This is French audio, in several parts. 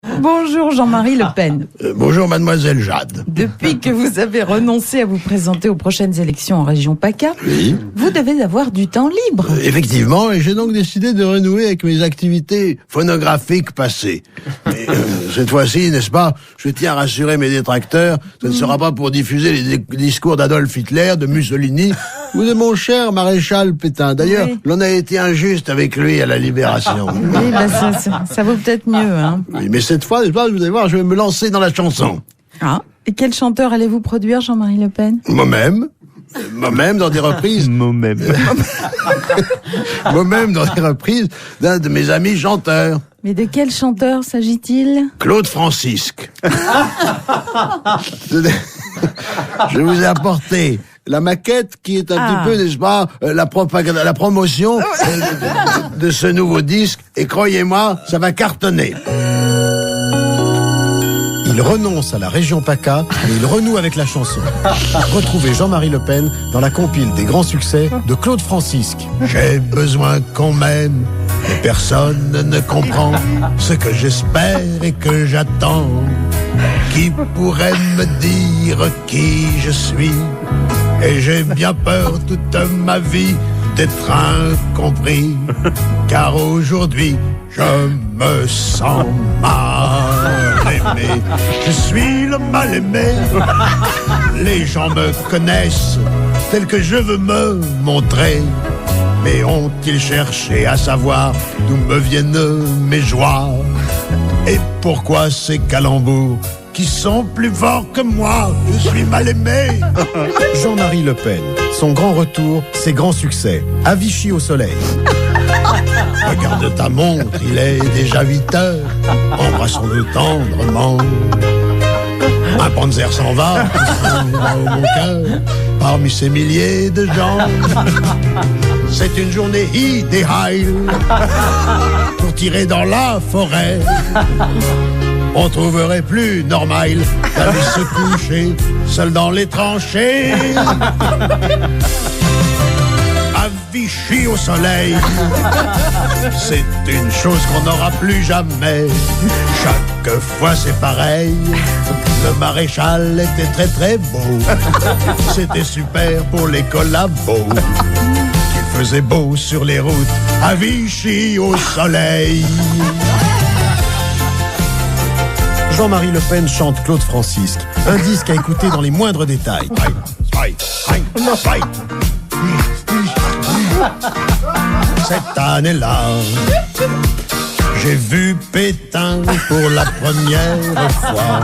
Bonjour Jean-Marie Le Pen. Bonjour mademoiselle Jade. Depuis que vous avez renoncé à vous présenter aux prochaines élections en région PACA, Oui. vous devez avoir du temps libre. Effectivement, et j'ai donc décidé de renouer avec mes activités phonographiques passées. Mais, cette fois-ci, n'est-ce pas, je tiens à rassurer mes détracteurs, ce ne sera pas pour diffuser les discours d'Adolf Hitler, de Mussolini ou de mon cher maréchal Pétain. D'ailleurs, Oui. l'on a été injuste avec lui à la Libération. Oui, bah ça vaut peut-être mieux. Hein. Oui, mais cette fois, n'est-ce pas, vous allez voir, je vais me lancer dans la chanson. Ah. Et quel chanteur allez-vous produire, Jean-Marie Le Pen? Moi-même dans des reprises. Moi-même dans des reprises d'un de mes amis chanteurs. Mais de quel chanteur s'agit-il? Claude Francisque. Je vous ai apporté la maquette qui est un petit peu, n'est-ce pas, la promotion de ce nouveau disque. Et croyez-moi, ça va cartonner. Il renonce à la région PACA, mais il renoue avec la chanson. Retrouvez Jean-Marie Le Pen dans la compile des grands succès de Claude Francisque. J'ai besoin qu'on m'aime, mais personne ne comprend ce que j'espère et que j'attends. Qui pourrait me dire qui je suis? Et j'ai bien peur toute ma vie d'être incompris, car aujourd'hui je me sens mal aimé. Je suis le mal aimé. Les gens me connaissent tel que je veux me montrer. Mais ont-ils cherché à savoir d'où me viennent mes joies? Et pourquoi ces calembours qui sont plus forts que moi? Je suis mal aimé. Jean-Marie Le Pen, son grand retour, ses grands succès. À Vichy au soleil. Regarde ta montre, il est déjà 8 heures. Embrassons-nous tendrement. Un Panzer s'en va dans mon cœur, parmi ces milliers de gens. C'est une journée idéale pour tirer dans la forêt. On trouverait plus normal d'aller se coucher seul dans les tranchées. À Vichy au soleil, c'est une chose qu'on n'aura plus jamais. Chaque fois c'est pareil. Le maréchal était très très beau. C'était super pour les collabos. Il faisait beau sur les routes à Vichy au soleil. Jean-Marie Le Pen chante Claude Francisque, un disque à écouter dans les moindres détails. Cette année-là, j'ai vu Pétain pour la première fois,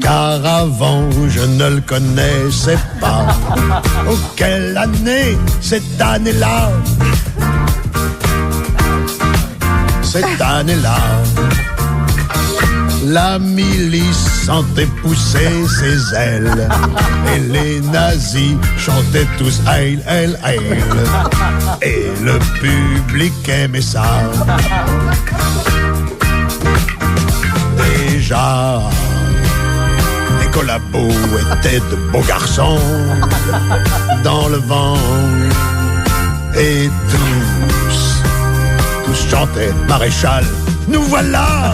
car avant je ne le connaissais pas. Oh, quelle année, cette année-là! Cette année-là, la milice sentait pousser ses ailes et les nazis chantaient tous Heil, Heil, Heil. Et le public aimait ça. Déjà, les collabos étaient de beaux garçons dans le vent. Et tous chantaient Maréchal, nous voilà!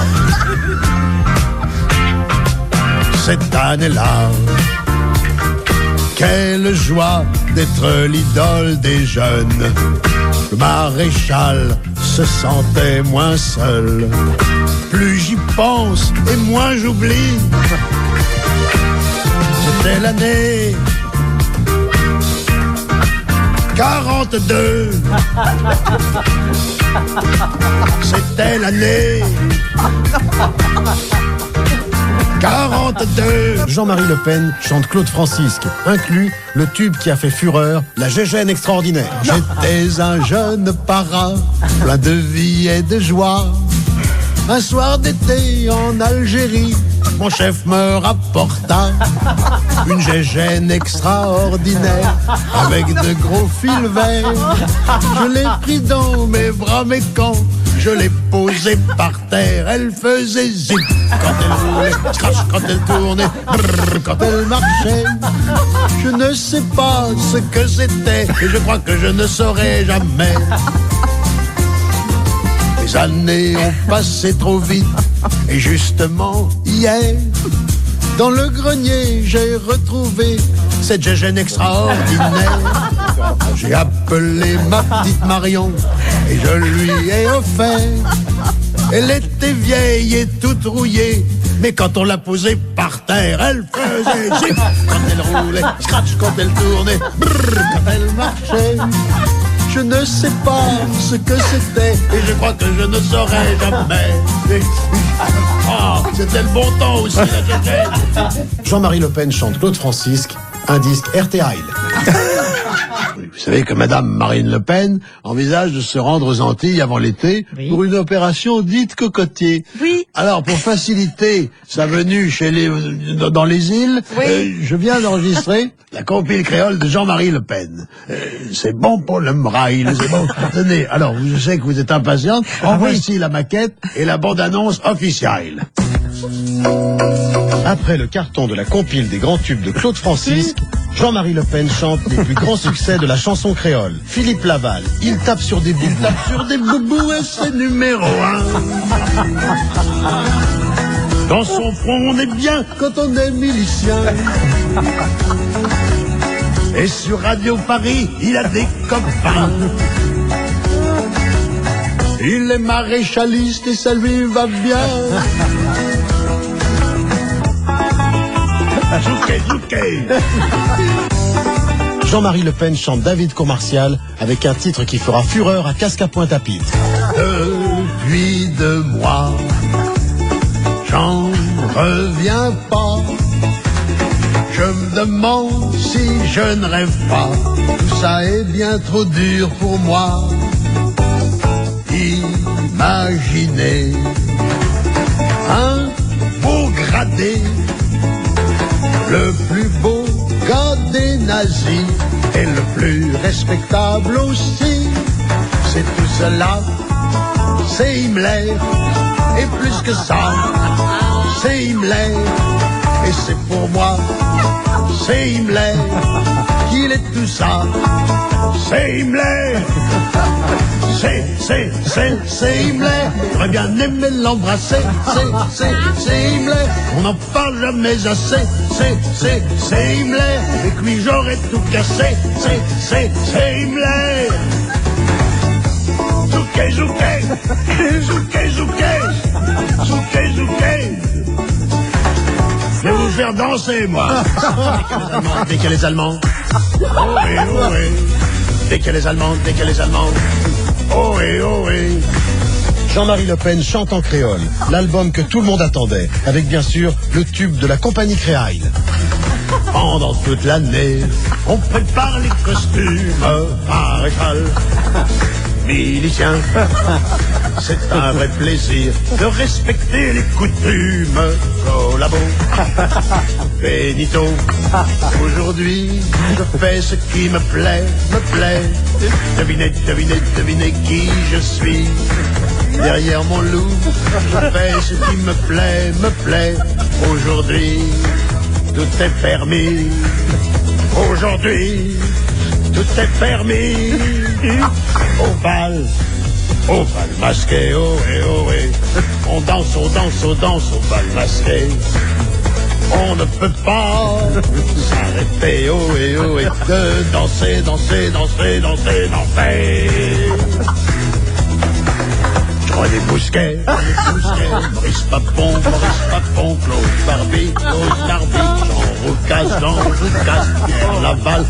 Cette année-là, quelle joie d'être l'idole des jeunes. Le maréchal se sentait moins seul. Plus j'y pense et moins j'oublie. C'était l'année 42. C'était l'année 42. Jean-Marie Le Pen chante Claude Francisque, inclut le tube qui a fait fureur, la Gégène extraordinaire. J'étais un jeune parrain, plein de vie et de joie. Un soir d'été en Algérie, mon chef me rapporta une Gégène extraordinaire avec de gros fils verts. Je l'ai pris dans mes bras, mais quand je l'ai posée par terre, elle faisait zip quand elle roulait, scratch quand elle tournait, brrr quand elle marchait. Je ne sais pas ce que c'était et je crois que je ne saurai jamais. Les années ont passé trop vite. Et justement, hier, dans le grenier, j'ai retrouvé cette gégène extraordinaire. J'ai appelé ma petite Marion et je lui ai offert. Elle était vieille et toute rouillée, mais quand on l'a posée par terre, elle faisait zip quand elle roulait, scratch quand elle tournait, brrr quand elle marchait. Je ne sais pas ce que c'était et je crois que je ne saurais jamais. Ah, c'était le bon temps aussi, la gégène. Jean-Marie Le Pen chante Claude Francisque, un disque RTL. Vous savez que Madame Marine Le Pen envisage de se rendre aux Antilles avant l'été pour une opération dite cocotier. Oui. Alors, pour faciliter sa venue dans les îles, je viens d'enregistrer la compile créole de Jean-Marie Le Pen. C'est bon pour le moral, c'est bon. Tenez, alors, je sais que vous êtes impatiente. Voici la maquette et la bande-annonce officielle. Après le carton de la compile des grands tubes de Claude Francisque, Jean-Marie Le Pen chante les plus grands succès de la chanson créole. Philippe Laval, il tape sur des boubous. Il tape sur des boubous et c'est numéro 1. Dans son front, on est bien quand on est milicien. Et sur Radio Paris, il a des copains. Il est maréchaliste et ça lui va bien. Zouké, zouké. Jean-Marie Le Pen chante David Comartial avec un titre qui fera fureur à Cascapouin-Tapitre. Depuis 2 mois, j'en reviens pas. Je me demande si je ne rêve pas. Tout ça est bien trop dur pour moi. Imaginez un beau gradé, le plus beau gars des nazis et le plus respectable aussi. C'est tout cela, c'est Himmler, et plus que ça, c'est Himmler, et c'est pour moi, c'est Himmler, qu'il est tout ça, c'est Himmler. C'est Himmler, j'aurais bien aimé l'embrasser, c'est Himmler, on n'en parle jamais assez, c'est Himmler, avec lui j'aurais tout cassé, c'est Himmler. Zouké, zouké, zouké, zouké, zouké, zouké. Je vais vous faire danser, moi. Dès qu'il y a les Allemands, oh oui, oh oui. Dès qu'il y a les Allemands, dès qu'il y a les Allemands. Oh oui, oh oui. Jean-Marie Le Pen chante en créole, l'album que tout le monde attendait, avec bien sûr le tube de la compagnie Créail. Pendant toute l'année, on prépare les costumes, maréchal, milicien. C'est un vrai plaisir de respecter les coutumes. Collabo, Benito. Aujourd'hui, je fais ce qui me plaît. Devinez, devinez, devinez qui je suis. Derrière mon loup, je fais ce qui me plaît. Aujourd'hui, tout est permis. Aujourd'hui, tout est permis. Au bal masqué, oh et oh et. On danse au bal masqué. On ne peut pas s'arrêter, oh et de danser. René Bousquet, Maurice Papon, Claude Barbie, Jean Roucasse, Pierre Laval,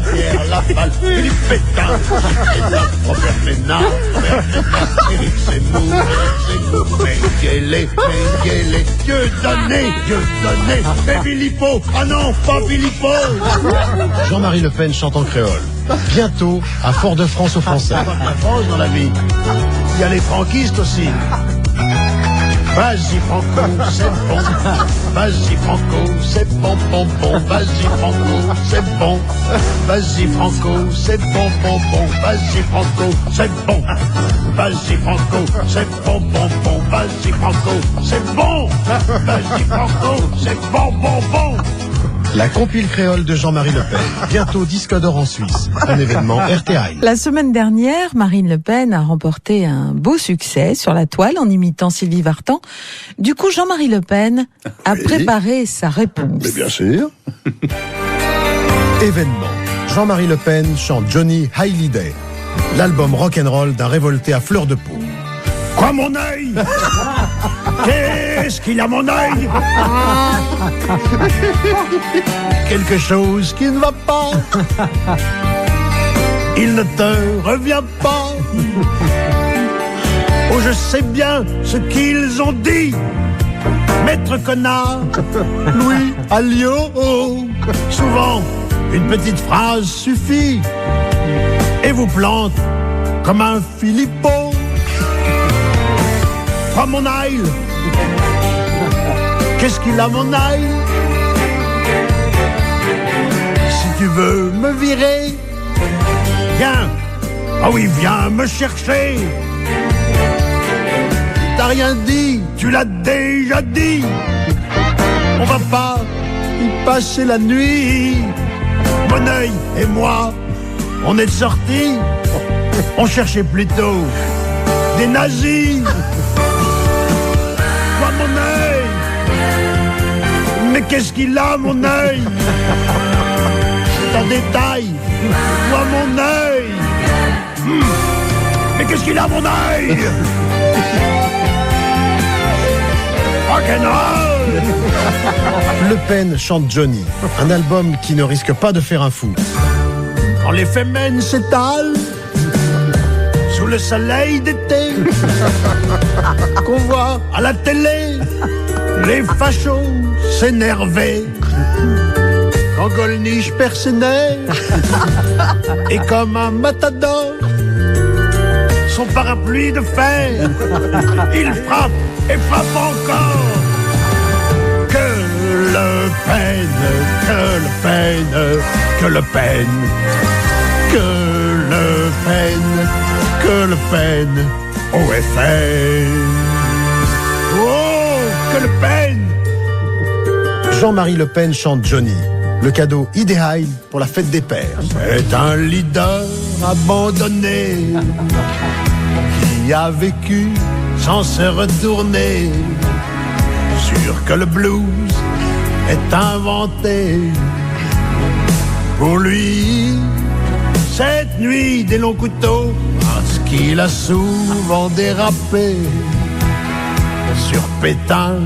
Philippe Pétain, Robert Ménard, Éric Zemmour, Mengele, Dieu donné, et Philippot, ah non, pas Philippot. Jean-Marie Le Pen chante en créole. Bientôt à Fort-de-France aux Français. La France dans la vie. Il y a les franquistes aussi. Vas-y Franco, c'est bon. Vas-y Franco, c'est bon. Vas-y Franco, c'est bon. Vas-y Franco, c'est bon. Vas-y Franco, c'est bon. Vas-y Franco, c'est bon. Vas-y Franco, c'est bon. Vas-y Franco, c'est bon. La compile créole de Jean-Marie Le Pen. Bientôt disque d'or en Suisse. Un événement RTI. La semaine dernière, Marine Le Pen a remporté un beau succès sur la toile en imitant Sylvie Vartan. Du coup, Jean-Marie Le Pen a préparé sa réponse. Mais bien sûr. Événement. Jean-Marie Le Pen chante Johnny Hallyday. L'album rock'n'roll d'un révolté à fleur de peau. Quoi, mon œil? Qu'est-ce qu'il a, mon œil? Quelque chose qui ne va pas. Il ne te revient pas. Oh, je sais bien ce qu'ils ont dit. Maître connard, Louis Alliot. Souvent, une petite phrase suffit et vous plante comme un Philippot. Oh, mon aïe, qu'est-ce qu'il a, mon aïe? Si tu veux me virer, viens, ah oui, viens me chercher. T'as rien dit, tu l'as déjà dit. On va pas y passer la nuit. Mon œil et moi, on est sortis. On cherchait plutôt des nazis. Quoi, mon œil? Mais qu'est-ce qu'il a, mon œil? C'est un détail. Quoi, mon œil? Mais qu'est-ce qu'il a, mon œil? Rock'n'roll. Le Pen chante Johnny. Un album qui ne risque pas de faire un fou. Quand les femmes s'étalent sous le soleil d'été, qu'on voit à la télé les fachos s'énerver. Quand Gollnisch perd ses nerfs et comme un matador, son parapluie de fer, il frappe et frappe encore. Que Le Pen, que Le Pen, que Le Pen, que Le Pen, que Le Pen, au FN. Oh, que Le Pen. Jean-Marie Le Pen chante Johnny. Le cadeau idéal pour la fête des pères. C'est un leader abandonné qui a vécu sans se retourner. Sûr que le blues est inventé. Pour lui, cette nuit des longs couteaux, parce qu'il a souvent dérapé sur Pétain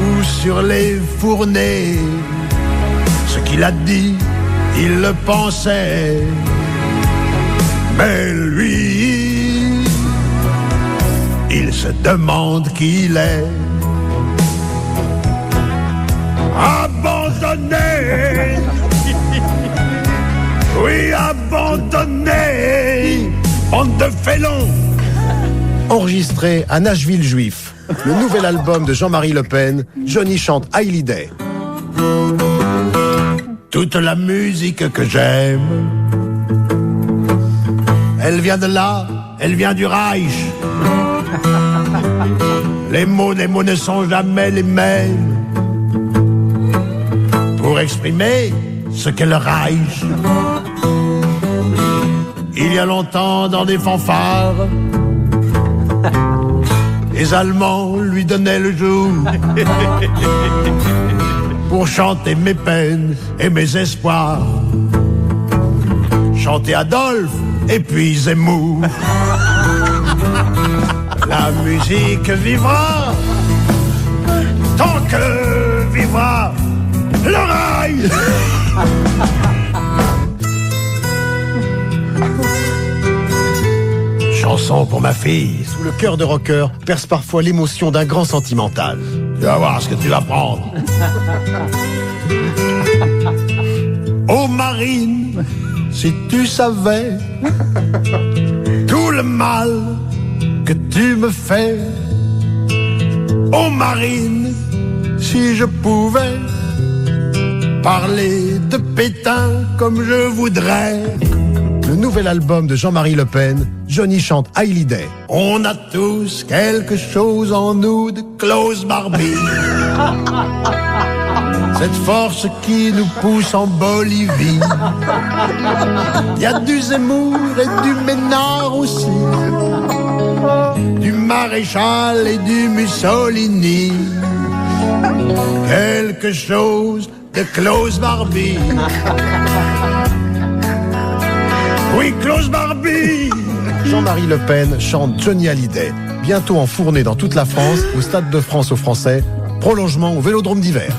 ou sur les Fournées. Ce qu'il a dit, il le pensait. Mais lui, il se demande qui il est. Abandonné. Oui, abandonné. Bande de félons. Enregistré à Nashville Juif. Le nouvel album de Jean-Marie Le Pen, Johnny chante Hallyday. Toute la musique que j'aime, elle vient de là, elle vient du Reich. Les mots des mots ne sont jamais les mêmes pour exprimer ce qu'est le Reich. Il y a longtemps dans des fanfares, les Allemands lui donnaient le jour pour chanter mes peines et mes espoirs. Chanter Adolphe et puis Zemmour. La musique vivra tant que vivra le rail. Chanson pour ma fille. Sous le cœur de rocker perce parfois l'émotion d'un grand sentimental. Tu vas voir ce que tu vas prendre. Oh Marine, si tu savais tout le mal que tu me fais. Oh Marine, si je pouvais parler de Pétain comme je voudrais. Le nouvel album de Jean-Marie Le Pen, Johnny chante Hallyday. On a tous quelque chose en nous de Klaus Barbie. cette force qui nous pousse en Bolivie. Il y a du Zemmour et du Ménard aussi, du Maréchal et du Mussolini. Quelque chose de Klaus Barbie. Oui, Klaus Barbie. Jean-Marie Le Pen chante Johnny Hallyday. Bientôt enfourné dans toute la France, au Stade de France aux Français. Prolongement au Vélodrome d'hiver.